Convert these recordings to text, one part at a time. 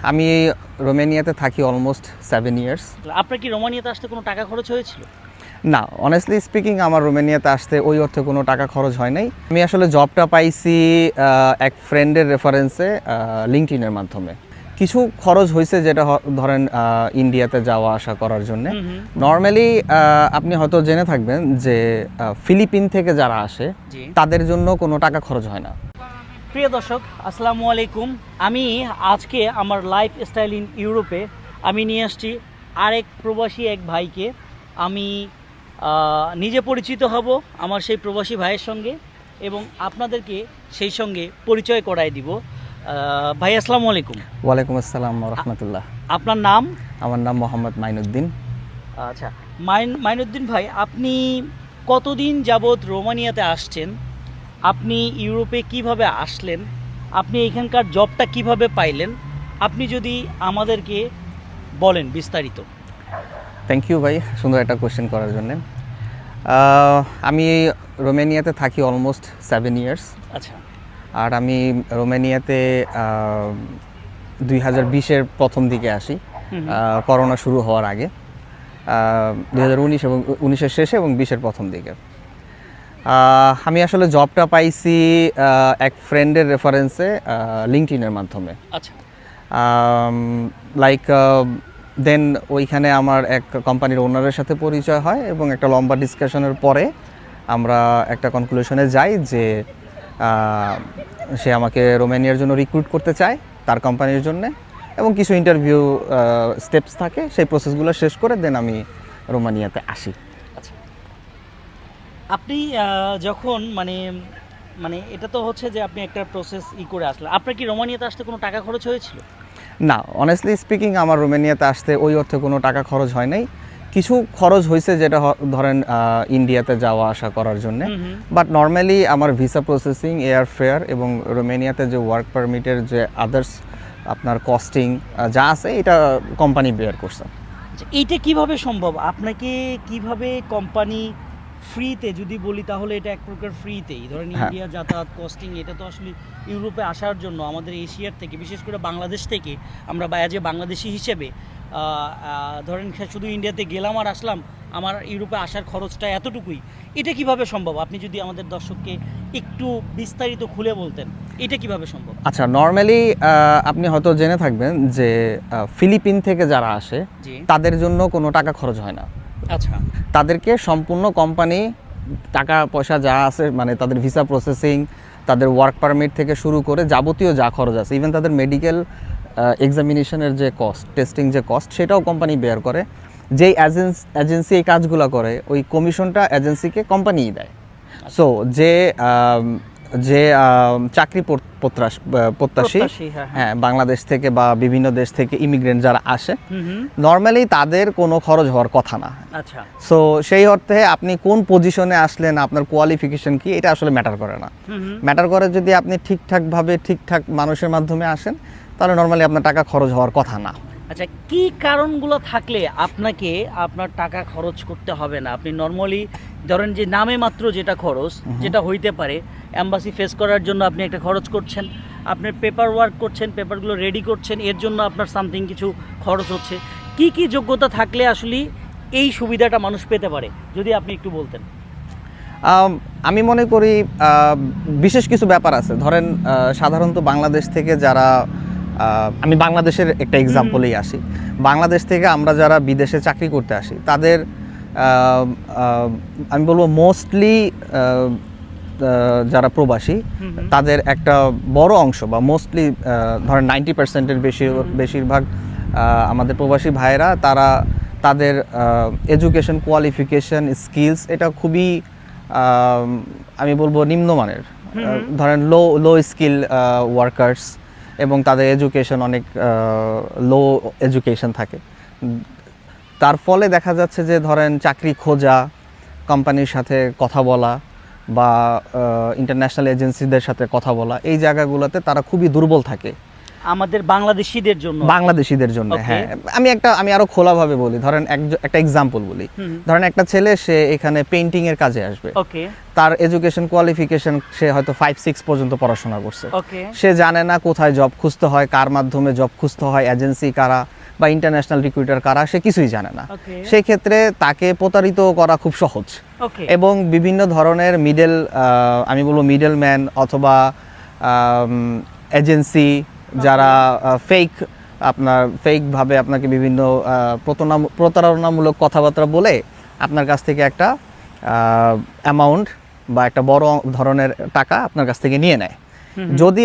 আমি রোমানিয়াতে থাকি almost 7 years. আপনার কি রোমানিয়াতে আসতে কোনো টাকা খরচ হয়েছিল? না, অনেস্টলি স্পিকিং আমার রোমানিয়াতে আসতে ওই অর্থে কোনো টাকা খরচ হয় নাই। আমি আসলে জবটা পাইছি এক ফ্রেন্ডের রেফারেন্সে লিঙ্কডইনের মাধ্যমে। কিছু খরচ হয়েছে যেটা ধরেন ইন্ডিয়াতে যাওয়া আসা করার জন্য। নর্মালি আপনি হয়তো জেনে থাকবেন যে ফিলিপিন থেকে যারা আসে তাদের জন্য কোনো টাকা খরচ হয় না। প্রিয় দর্শক, আসসালামু আলাইকুম। আমি আজকে আমার লাইফ স্টাইল ইন ইউরোপে আমি নিয়ে আসছি আরেক প্রবাসী এক ভাইকে। আমি নিজে পরিচিত হব আমার সেই প্রবাসী ভাইয়ের সঙ্গে এবং আপনাদেরকে সেই সঙ্গে পরিচয় করায় দিব। ভাই আসসালামু আলাইকুম। ওয়ালাইকুম আসসালাম ওয়া রাহমাতুল্লাহ। আপনার নাম? আমার নাম মোহাম্মদ মাইনুদ্দিন। আচ্ছা, মাইনুদ্দিন ভাই, আপনি কতদিন যাবৎ রোমানিয়াতে আসছেন? আপনি ইউরোপে কিভাবে আসলেন? আপনি এখানকার জবটা কিভাবে পাইলেন? আপনি যদি আমাদেরকে বলেন বিস্তারিত। থ্যাংক ইউ ভাই, সুন্দর একটা কোয়েশ্চেন করার জন্য। আমি রোমানিয়াতে থাকি অলমোস্ট 7 ইয়ার্স। আচ্ছা। আর আমি রোমানিয়াতে 2020-এর প্রথম দিকে আসি, করোনা শুরু হওয়ার আগে, 2019 এবং 19-এর শেষে এবং 20-এর প্রথম দিকে। আমি আসলে জবটা পাইছি এক ফ্রেন্ডের রেফারেন্সে লিঙ্কডইনের মাধ্যমে। আচ্ছা। লাইক দেন ওইখানে আমার এক কোম্পানির ওনারের সাথে পরিচয় হয় এবং একটা লম্বা ডিসকাশনের পরে আমরা একটা কনক্লুশনে যাই যে সে আমাকে রোমানিয়ার জন্য রিক্রুট করতে চায় তার কোম্পানির জন্য, এবং কিছু ইন্টারভিউ স্টেপস থাকে, সেই প্রসেসগুলো শেষ করে দেন আমি রোমানিয়াতে আসি। আচ্ছা, আপনি যখন মানে এটা তো হচ্ছে যে আপনি একটা প্রসেস করে আসলেন, আপনার কি রোমানিয়াতে আসতে কোনো টাকা খরচ হয়েছিল? না, অনেস্টলি স্পিকিং আমার রোমানিয়াতে আসতে ওই অর্থে কোনো টাকা খরচ হয় নাই। কিছু খরচ হয়েছে যেটা ধরেন ইন্ডিয়াতে যাওয়া আসা করার জন্য, বাট নর্মালি আমার ভিসা প্রসেসিং, এয়ার ফেয়ার এবং রোমানিয়াতে যে ওয়ার্ক পারমিটের যে আদার্স আপনার কস্টিং যা আছে এটা কোম্পানি বেয়ার করছে। এইটা কিভাবে সম্ভব? আপনাকে কিভাবে কোম্পানি ফ্রিতে, যদি বলি তাহলে এটা এক প্রকার ফ্রিতেই, ধরেন ইন্ডিয়া যাতায়াত কস্টিং, এটা তো আসলে ইউরোপে আসার জন্য আমাদের এশিয়ার থেকে, বিশেষ করে বাংলাদেশ থেকে, আমরা অ্যাজ এ বাংলাদেশি হিসেবে ধরেন শুধু ইন্ডিয়াতে গেলাম আর আসলাম, আমার ইউরোপে আসার খরচটা এতটুকুই। এটা কিভাবে সম্ভব? আপনি যদি আমাদের দর্শককে একটু বিস্তারিত খুলে বলতেন, এটা কিভাবে সম্ভব? আচ্ছা, নর্মালি আপনি হয়তো জেনে থাকবেন যে ফিলিপিন থেকে যারা আসে তাদের জন্য কোনো টাকা খরচ হয় না। আচ্ছা। তাদেরকে সম্পূর্ণ কোম্পানি টাকা পয়সা যা আছে, মানে তাদের ভিসা প্রসেসিং, তাদের ওয়ার্ক পারমিট থেকে শুরু করে যাবতীয় যা খরচ আছে, ইভেন তাদের মেডিকেল এক্সামিনেশনের যে কস্ট, টেস্টিং যে কস্ট, সেটাও কোম্পানি বেয়ার করে। যেই এজেন্সি এই কাজগুলো করে ওই কমিশনটা এজেন্সিকে কোম্পানিই দেয়। সো যে চাকরি প্রত্যাশী, হ্যাঁ, বাংলাদেশ থেকে বা বিভিন্ন দেশ থেকে ইমিগ্রেন্ট যারা আসে, নর্মালি তাদের কোনো খরচ হওয়ার কথা না। আচ্ছা। সো সেই অর্থে আপনি কোন পজিশনে আসলেন, আপনার কোয়ালিফিকেশন কি, এটা আসলে ম্যাটার করে না। ম্যাটার করে যদি আপনি ঠিকঠাকভাবে ঠিকঠাক মানুষের মাধ্যমে আসেন, তাহলে নর্মালি আপনার টাকা খরচ হওয়ার কথা না। আচ্ছা, কি কারণগুলো থাকলে আপনাকে আপনার টাকা খরচ করতে হবে না? আপনি নর্মালি ধরেন যে নামে মাত্র যেটা খরচ, যেটা হইতে পারে, এম্বাসি ফেস করার জন্য আপনি একটা খরচ করছেন, আপনার পেপার ওয়ার্ক করছেন, পেপারগুলো রেডি করছেন, এর জন্য আপনার সামথিং কিছু খরচ হচ্ছে। কি কি যোগ্যতা থাকলে আসলে এই সুবিধাটা মানুষ পেতে পারে, যদি আপনি একটু বলতেন। আমি মনে করি বিশেষ কিছু ব্যাপার আছে। ধরেন সাধারণত বাংলাদেশ থেকে যারা, আমি বাংলাদেশের একটা এক্সাম্পলেই আসি, বাংলাদেশ থেকে আমরা যারা বিদেশে চাকরি করতে আসি তাদের আমি বলবো মোস্টলি যারা প্রবাসী, তাদের একটা বড় অংশ বা মোস্টলি ধরেন 90%-এর বেশিরভাগ আমাদের প্রবাসী ভাইয়েরা, তারা তাদের এডুকেশন, কোয়ালিফিকেশন, স্কিলস এটা খুবই আমি বলবো নিম্নমানের। ধরেন লো স্কিল ওয়ার্কার্স, এবং তাদের এডুকেশন অনেক লো এডুকেশন থাকে। তার ফলে দেখা যাচ্ছে যে ধরেন চাকরি খোঁজা, কোম্পানির সাথে কথা বলা বা ইন্টারন্যাশনাল এজেন্সিদের সাথে কথা বলা, এই জায়গাগুলোতে তারা খুবই দুর্বল থাকে। আমাদের বাংলাদেশিদের জন্য। বাংলাদেশিদের জন্য। Okay. হ্যাঁ, আমি আরো খোলাভাবে বলি, ধরেন একটা এক্সাম্পল বলি। হুম। ধরেন একটা ছেলে, সে এখানে পেইন্টিং এর কাজে আসবে। ওকে তার এডুকেশন কোয়ালিফিকেশন, সে হয়তো 5-6 পর্যন্ত পড়াশোনা করছে। ওকে সে জানে না কোথায় জব খুঁজতে হয়, কার মাধ্যমে জব খুঁজতে হয়, এজেন্সি কারা বা ইন্টারন্যাশনাল রিক্রুটার কারা, সে কিছুই জানে না। ওকে সেই ক্ষেত্রে তাকে প্রতারিত করা খুব সহজ। ওকে এবং বিভিন্ন ধরনের আমি বলবো মিডল ম্যান অথবা এজেন্সি, যারা ফেকভাবে আপনাকে বিভিন্ন প্রতারণামূলক কথাবার্তা বলে আপনার কাছ থেকে একটা অ্যামাউন্ট বা একটা বড় ধরনের টাকা আপনার কাছ থেকে নিয়ে নেয়। যদি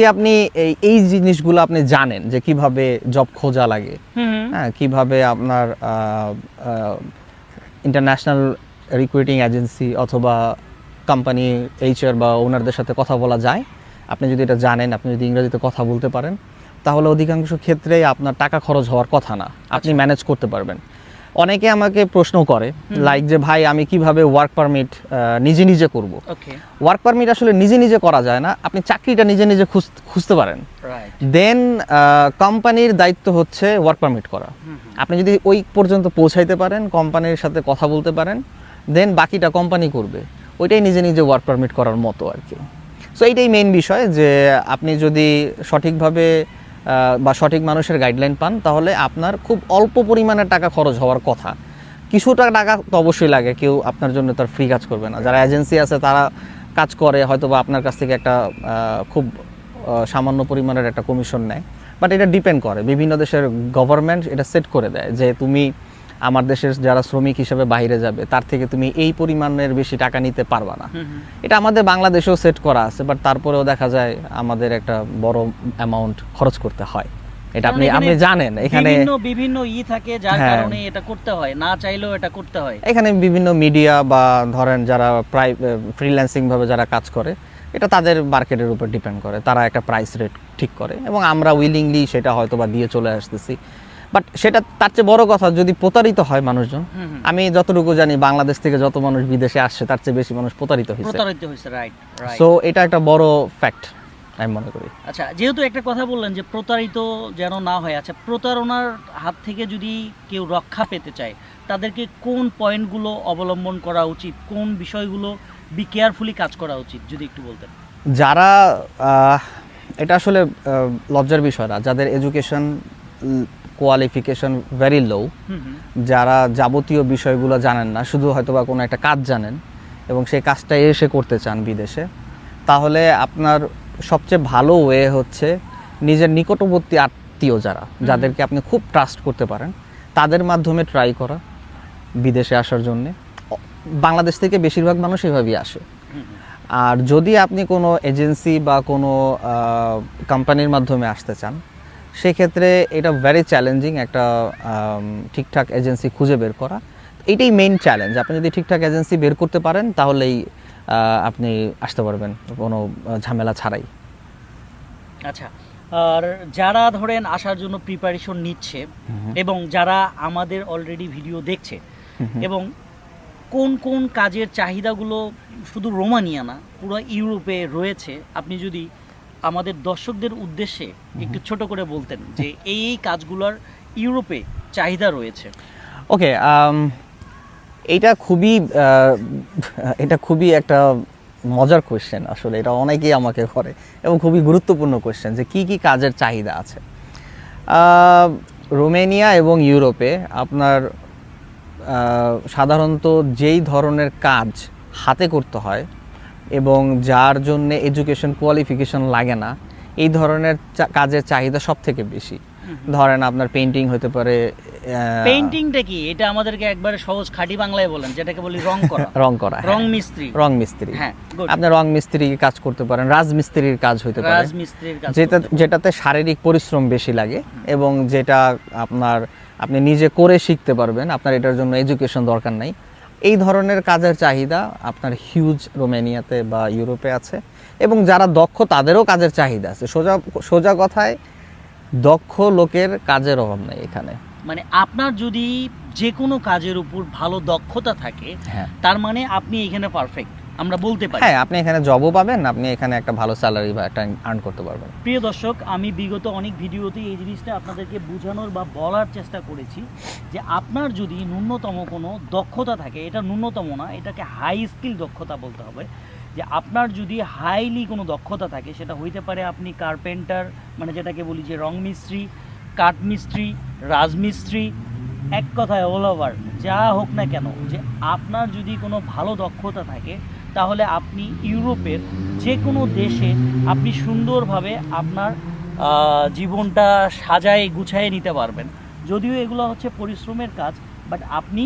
আপনি এই জিনিসগুলো আপনি জানেন যে কিভাবে জব খোঁজা লাগে, হ্যাঁ, কিভাবে আপনার ইন্টারন্যাশনাল রিক্রুটিং এজেন্সি অথবা কোম্পানি এইচআর বা ওনারদের সাথে কথা বলা যায়, আপনি যদি এটা জানেন, আপনি যদি ইংরেজিতে কথা বলতে পারেন, তাহলে অধিকাংশ ক্ষেত্রেই আপনার টাকা খরচ হওয়ার কথা না, আপনি ম্যানেজ করতে পারবেন। অনেকে আমাকে প্রশ্ন করে লাইক যে ভাই আমি কিভাবে ওয়ার্ক পারমিট নিজে করব। ওকে ওয়ার্ক পারমিট আসলে নিজে করা যায় না, আপনি চাকরিটা নিজে খুঁজতে পারেন। রাইট দেন কোম্পানির দায়িত্ব হচ্ছে ওয়ার্ক পারমিট করা। আপনি যদি ওই পর্যন্ত পৌঁছাইতে পারেন, কোম্পানির সাথে কথা বলতে পারেন, দেন বাকিটা কোম্পানি করবে। ওইটাই নিজে ওয়ার্ক পারমিট করার মতো আর কি। সো এইটাই মেইন বিষয়, যে আপনি যদি সঠিকভাবে বা সঠিক মানুষের গাইডলাইন পান, তাহলে আপনার খুব অল্প পরিমাণে টাকা খরচ হওয়ার কথা। কিছুটা টাকা তো অবশ্যই লাগে, কেউ আপনার জন্য তার ফ্রি কাজ করবে না। যারা এজেন্সি আছে তারা কাজ করে, হয়তো বা আপনার কাছ থেকে একটা খুব সামান্য পরিমাণের একটা কমিশন নেয়, বাট এটা ডিপেন্ড করে, বিভিন্ন দেশের গভর্নমেন্ট এটা সেট করে দেয় যে তুমি আমার দেশের যারা শ্রমিক হিসেবে বাইরে যাবে তার থেকে তুমি এই পরিমাণের বেশি টাকা নিতে পারবা না। এটা আমাদের বাংলাদেশেও সেট করা আছে, বাট তারপরেও দেখা যায় আমাদের একটা বড় অ্যামাউন্ট খরচ করতে হয়। এটা আপনি জানেন, এখানে বিভিন্ন থাকে, যার হ্যাঁ। কারণে এটা করতে হয়, না চাইলেও এটা করতে হয়। এখানে বিভিন্ন মিডিয়া বা ধরেন যারা ফ্রিল্যান্সিং ভাবে যারা কাজ করে, এটা তাদের মার্কেটের উপর ডিপেন্ড করে, তারা একটা প্রাইস রেট ঠিক করে এবং আমরা উইলিংলি সেটা হয়তো বা দিয়ে চলে আসতেছি। বাট সেটা তার চেয়ে বড় কথা, যদি প্রতারিত হয় মানুষজন, আমি যতটুকু জানি বাংলাদেশ থেকে যত মানুষ বিদেশে আসছে তার চেয়ে বেশি মানুষ প্রতারিত হয়েছে। Right right. সো এটা একটা বড় ফ্যাক্ট আমি মনে করি। আচ্ছা, যেহেতু একটা কথা বললেন যে প্রতারিত যেন না হয়, আচ্ছা প্রতারণার হাত থেকে যদি কেউ রক্ষা পেতে চায়, তাদেরকে কোন পয়েন্টগুলো অবলম্বন করা উচিত, কোন বিষয়গুলো বি কেয়ারফুলি কাজ করা উচিত, যদি একটু বলতেন। যারা এটা আসলে লজ্জার বিষয় না, যাদের এডুকেশন কোয়ালিফিকেশন ভেরি লো, যারা যাবতীয় বিষয়গুলো জানেন না, শুধু হয়তো বা কোনো একটা কাজ জানেন এবং সেই কাজটা এসে করতে চান বিদেশে, তাহলে আপনার সবচেয়ে ভালো ওয়ে হচ্ছে নিজের নিকটবর্তী আত্মীয় যাদেরকে আপনি খুব ট্রাস্ট করতে পারেন, তাদের মাধ্যমে ট্রাই করা বিদেশে আসার জন্যে। বাংলাদেশ থেকে বেশিরভাগ মানুষ এভাবেই আসে। আর যদি আপনি কোনো এজেন্সি বা কোনো কোম্পানির মাধ্যমে আসতে চান, সেক্ষেত্রে এটা ভেরি চ্যালেঞ্জিং একটা ঠিকঠাক এজেন্সি খুঁজে বের করা। এইটাই মেইন চ্যালেঞ্জ। আপনি যদি ঠিকঠাক এজেন্সি বের করতে পারেন, তাহলেই আপনি আসতে পারবেন কোনো ঝামেলা ছাড়াই। আচ্ছা, আর যারা ধরেন আসার জন্য প্রিপারেশন নিচ্ছে এবং যারা আমাদের অলরেডি ভিডিও দেখছে, এবং কোন কোন কাজের চাহিদাগুলো শুধু রোমানিয়া না, পুরো ইউরোপে রয়েছে, আপনি যদি আমাদের দর্শকদের উদ্দেশ্যে একটু ছোট করে বলতেন যে এই এই কাজগুলোর ইউরোপে চাহিদা রয়েছে। ওকে, এটা খুবই একটা মজার কোয়েশ্চেন আসলে। এটা অনেকেই আমাকে করে এবং খুবই গুরুত্বপূর্ণ কোয়েশ্চেন যে কি কি কাজের চাহিদা আছে রোমেনিয়া এবং ইউরোপে। আপনার সাধারণত যেই ধরনের কাজ হাতে করতে হয় এবং যার জন্য এডুকেশন কোয়ালিফিকেশন লাগে না, এই ধরনের কাজের চাহিদা সব থেকে বেশি। ধরেন আপনার পেইন্টিং হতে পারে। পেইন্টিংটা কি? এটা আমাদেরকে একবারে সহজ খাঁটি বাংলায় বলেন, যেটাকে বলি রং করা। রং মিস্ত্রি। হ্যাঁ, আপনি রং মিস্ত্রি কাজ করতে পারেন, রাজমিস্ত্রির কাজ হতে পারে, রাজমিস্ত্রির কাজ, যেটাতে শারীরিক পরিশ্রম বেশি লাগে এবং যেটা আপনি নিজে করে শিখতে পারবেন, আপনার এটার জন্য এডুকেশন দরকার নাই। এই ধরনের কাজের চাহিদা আপনার হিউজ রোমেনিয়াতে বা ইউরোপে আছে। এবং যারা দক্ষ তাদেরও কাজের চাহিদা আছে। সোজা কথায় দক্ষ লোকের কাজের অভাব নেই এখানে। মানে আপনার যদি যে কোনো কাজের উপর ভালো দক্ষতা থাকে, হ্যাঁ, তার মানে আপনি এখানে পারফেক্ট। আমরা বলতে পারি। হ্যাঁ, আপনি এখানে জবও পাবেন, আপনি এখানে একটা ভালো স্যালারি বা একটা আর্ন করতে পারবেন। প্রিয় দর্শক, আমি বিগত অনেক ভিডিওতেই এই জিনিসটা আপনাদেরকে বোঝানোর বা বলার চেষ্টা করেছি যে আপনার যদি ন্যূনতম কোনো দক্ষতা থাকে, এটা ন্যূনতম না, এটাকে হাই স্কিল দক্ষতা বলতে হবে, যে আপনার যদি হাইলি কোনো দক্ষতা থাকে, সেটা হইতে পারে আপনি কার্পেন্টার, মানে যেটাকে বলি যে রং মিস্ত্রি, কাঠ মিস্ত্রি, রাজমিস্ত্রি, এক কথায় অল ওভার যা হোক না কেন, যে আপনার যদি কোনো ভালো দক্ষতা থাকে তাহলে আপনি ইউরোপের যে কোনো দেশে আপনি সুন্দরভাবে আপনার জীবনটা সাজায় গুছায় নিতে পারবেন। যদিও এগুলো হচ্ছে পরিশ্রমের কাজ, বাট আপনি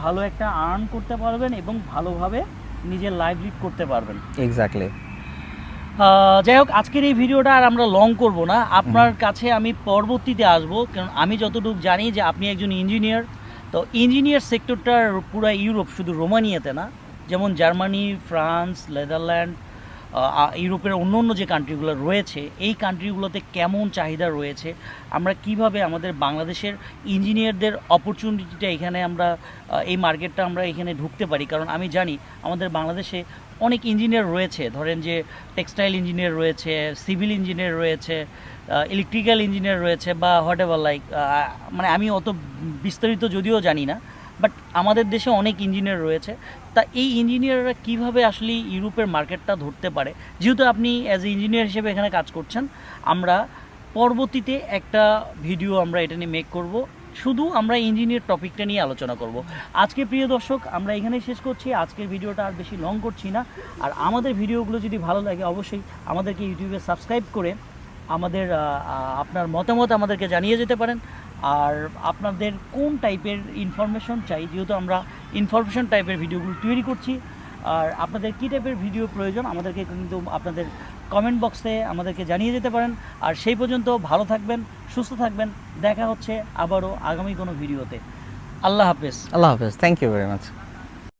ভালো একটা আর্ন করতে পারবেন এবং ভালোভাবে নিজের লাইফ লিড করতে পারবেন। এক্স্যাক্টলি। যাই হোক, আজকের এই ভিডিওটা আর আমরা লং করব না, আপনার কাছে আমি পরবর্তীতে আসবো, কারণ আমি যতটুকু জানি যে আপনি একজন ইঞ্জিনিয়ার। তো ইঞ্জিনিয়ার সেক্টরটার পুরো ইউরোপ, শুধু রোমানিয়াতে না, যেমন জার্মানি, ফ্রান্স, নেদারল্যান্ড, ইউরোপের অন্য অন্য যে কান্ট্রিগুলো রয়েছে, এই কান্ট্রিগুলোতে কেমন চাহিদা রয়েছে, আমরা কিভাবে আমাদের বাংলাদেশের ইঞ্জিনিয়ারদের অপরচুনিটিটা এখানে আমরা এই মার্কেটটা আমরা এখানে ঢুকতে পারি। কারণ আমি জানি আমাদের বাংলাদেশে অনেক ইঞ্জিনিয়ার রয়েছে, ধরেন যে টেক্সটাইল ইঞ্জিনিয়ার রয়েছে, সিভিল ইঞ্জিনিয়ার রয়েছে, ইলেকট্রিক্যাল ইঞ্জিনিয়ার রয়েছে, বা হোয়াট এভার লাইক, মানে আমি অত বিস্তারিত যদিও জানি না, বাট আমাদের দেশে অনেক ইঞ্জিনিয়ার রয়েছে। তা এই ইঞ্জিনিয়াররা কীভাবে আসলে ইউরোপের মার্কেটটা ধরতে পারে, যেহেতু আপনি অ্যাজ এ ইঞ্জিনিয়ার হিসেবে এখানে কাজ করছেন, আমরা পরবর্তীতে একটা ভিডিও আমরা এটা নিয়ে মেক করব, শুধু আমরা ইঞ্জিনিয়ার টপিকটা নিয়ে আলোচনা করব। আজকে প্রিয় দর্শক, আমরা এখানেই শেষ করছি, আজকের ভিডিওটা আর বেশি লং করছি না। আর আমাদের ভিডিওগুলো যদি ভালো লাগে অবশ্যই আমাদেরকে ইউটিউবে সাবস্ক্রাইব করে আমাদের আপনার মতামত আমাদেরকে জানিয়ে যেতে পারেন। আর আপনাদের কোন টাইপের ইনফরমেশন চাই, যেহেতু আমরা ইনফরমেশন টাইপের ভিডিওগুলো তৈরি করছি, আর আপনাদের কী টাইপের ভিডিও প্রয়োজন আমাদেরকে কিন্তু আপনাদের কমেন্ট বক্সে আমাদেরকে জানিয়ে যেতে পারেন। আর সেই পর্যন্ত ভালো থাকবেন, সুস্থ থাকবেন, দেখা হচ্ছে আবারও আগামী কোনো ভিডিওতে। আল্লাহ হাফেজ। আল্লাহ হাফেজ, থ্যাংক ইউ ভেরি মাচ।